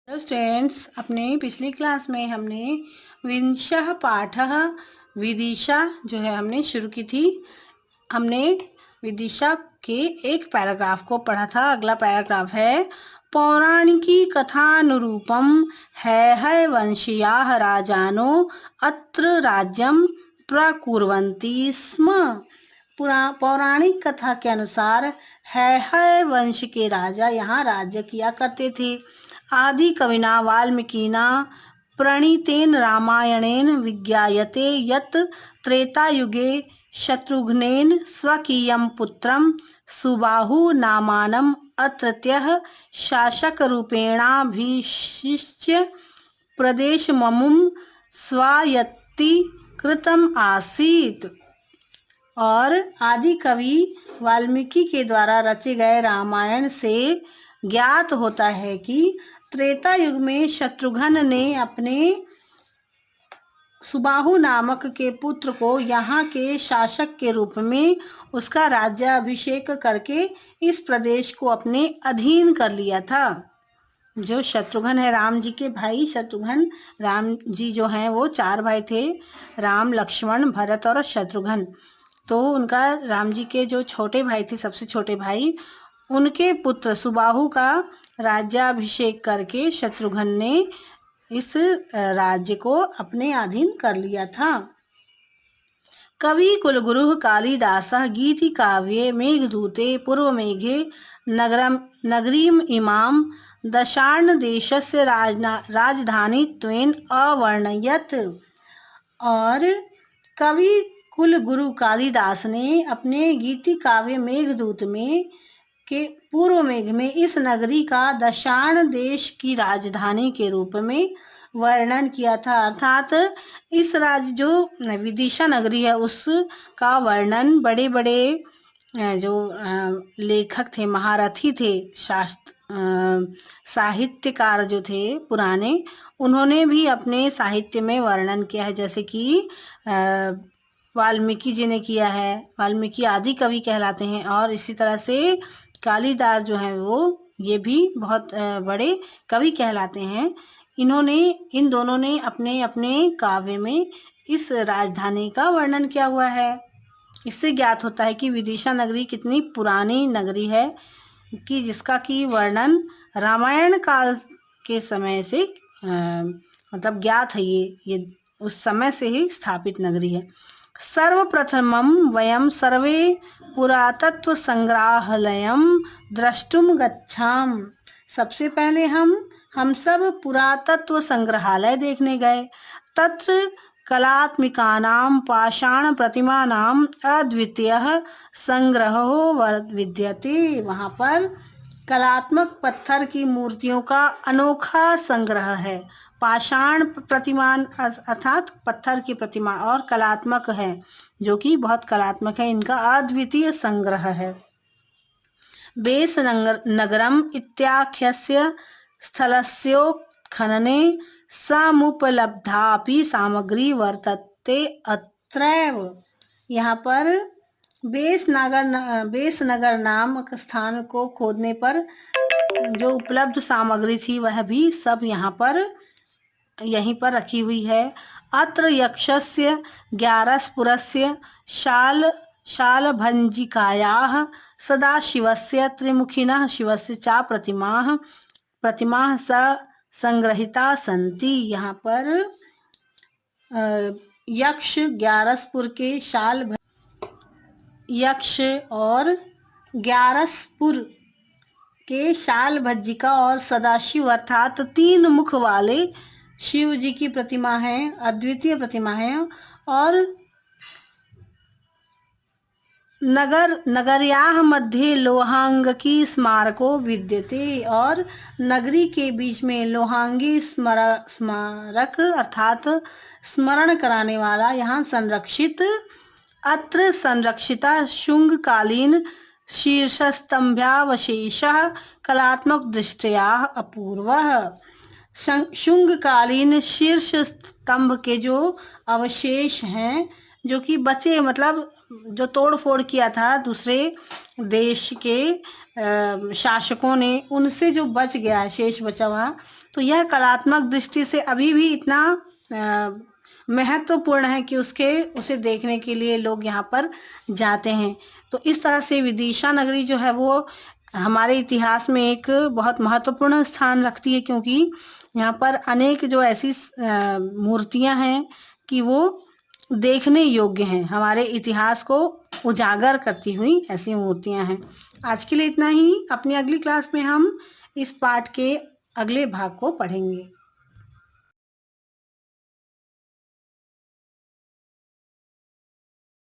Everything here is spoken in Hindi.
हेलो स्टूडेंट्स, अपने पिछली क्लास में हमने विंशः पाठः विदिशा जो है हमने शुरू की थी। हमने विदिशा के एक पैराग्राफ को पढ़ा था। अगला पैराग्राफ है पौराणिकी कथानुरूपम है वंशीयाः राजानो अत्र राज्यं प्रकुर्वन्ति स्म। पौराणिक कथा के अनुसार है वंश के राजा यहाँ राज्य किया करते थे। आदि कविना वाल्मीकिना प्रणीतेन रामायणेन विज्ञायते यत् त्रेतायुगे शत्रुघ्नेन स्वकीयं पुत्रं सुबाहु नामानम् अत्रत्यः शासकरूपेणाभिषिच्य प्रदेशममुं स्वायत्तीकृतम् आसीत्। और आदि कवि वाल्मीकि के द्वारा रचे गए रामायण से ज्ञात होता है कि त्रेता युग में शत्रुघ्न ने अपने सुबाहु नामक के पुत्र को यहाँ के शासक के रूप में उसका राज्याभिषेक करके इस प्रदेश को अपने अधीन कर लिया था। जो शत्रुघ्न है, राम जी के भाई शत्रुघ्न, राम जी जो हैं वो 4 भाई थे, राम, लक्ष्मण, भरत और शत्रुघ्न। तो उनका राम जी के जो छोटे भाई थे, सबसे छोटे भाई, उनके पुत्र सुबाहु का राज्याभिषेक करके शत्रुघ्न ने इस राज्य को अपने अधीन कर लिया था। कवि कुलगुरुः कालिदासः गीतिकाव्ये मेघदूते पूर्वमेघे नगरीम इमां दशार्णदेशस्य राजधानीत्वेन अवर्णयत्। और कवि कुल गुरु कालिदास ने अपने गीति काव्य मेघदूत में के पूर्व मेघ में इस नगरी का दशार्ण देश की राजधानी के रूप में वर्णन किया था। अर्थात इस राज्य जो विदिशा नगरी है उसका वर्णन बड़े बड़े जो लेखक थे, महारथी थे, साहित्यकार जो थे पुराने, उन्होंने भी अपने साहित्य में वर्णन किया है। जैसे कि वाल्मीकि जी ने किया है, वाल्मीकि आदि कवि कहलाते हैं। और इसी तरह से कालिदास जो हैं वो ये भी बहुत बड़े कवि कहलाते हैं। इन दोनों ने अपने अपने काव्य में इस राजधानी का वर्णन किया हुआ है। इससे ज्ञात होता है कि विदिशा नगरी कितनी पुरानी नगरी है कि जिसका की वर्णन रामायण काल के समय से मतलब ज्ञात है। ये उस समय से ही स्थापित नगरी है। सर्वप्रथमं वयं सर्वे पुरातत्व संग्रहालयं द्रष्टुम गच्छाम। सबसे पहले हम सब पुरातत्व संग्रहालय देखने गए। तत्र कलात्मिकानां पाषाण प्रतिमानां अद्वितीयः संग्रहो विद्यते। वहाँ पर कलात्मक पत्थर की मूर्तियों का अनोखा संग्रह है। पाषाण प्रतिमान अर्थात पत्थर की प्रतिमा और कलात्मक है, जो कि बहुत कलात्मक है। इनका अद्वितीय संग्रह है। बेस नगरम इत्याख्यस्य स्थलस्योत्खनने समुपलब्धापि सामग्री वर्तते अत्रैव। यहाँ पर बेस नगर नामक स्थान को खोदने पर जो उपलब्ध सामग्री थी वह भी सब यहीं पर रखी हुई है। अत्र यक्षस्य ग्यारसपुरस्य शालभञ्जिकायाः सदाशिवस्य त्रिमुखिनः शिवस्य च प्रतिमाः संग्रहिता सन्ति। यहाँ पर यक्ष ग्यारसपुर के यक्ष और ग्यारसपुर के शाल भज्जिका और सदाशिव अर्थात 3 मुख वाले शिव जी की प्रतिमा है, अद्वितीय प्रतिमा है। और नगर्याः मध्ये लोहांगकी स्मारको विद्यते। और नगरी के बीच में लोहांगी स्मारक अर्थात स्मरण कराने वाला यहाँ संरक्षित। अत्र संरक्षिता शुंगकालीन शीर्षस्तंभावशेषः कलात्मक दृष्टया अपूर्वः। शुंगकालीन शीर्ष स्तंभ के जो अवशेष हैं, जो कि बचे, मतलब जो तोड़ फोड़ किया था दूसरे देश के शासकों ने, उनसे जो बच गया है, शेष बचा हुआ, तो यह कलात्मक दृष्टि से अभी भी इतना महत्वपूर्ण है कि उसे देखने के लिए लोग यहाँ पर जाते हैं। तो इस तरह से विदिशा नगरी जो है वो हमारे इतिहास में एक बहुत महत्वपूर्ण स्थान रखती है, क्योंकि यहाँ पर अनेक जो ऐसी मूर्तियां हैं कि वो देखने योग्य हैं, हमारे इतिहास को उजागर करती हुई ऐसी मूर्तियां हैं। आज के लिए इतना ही। अपनी अगली क्लास में हम इस पाठ के अगले भाग को पढ़ेंगे।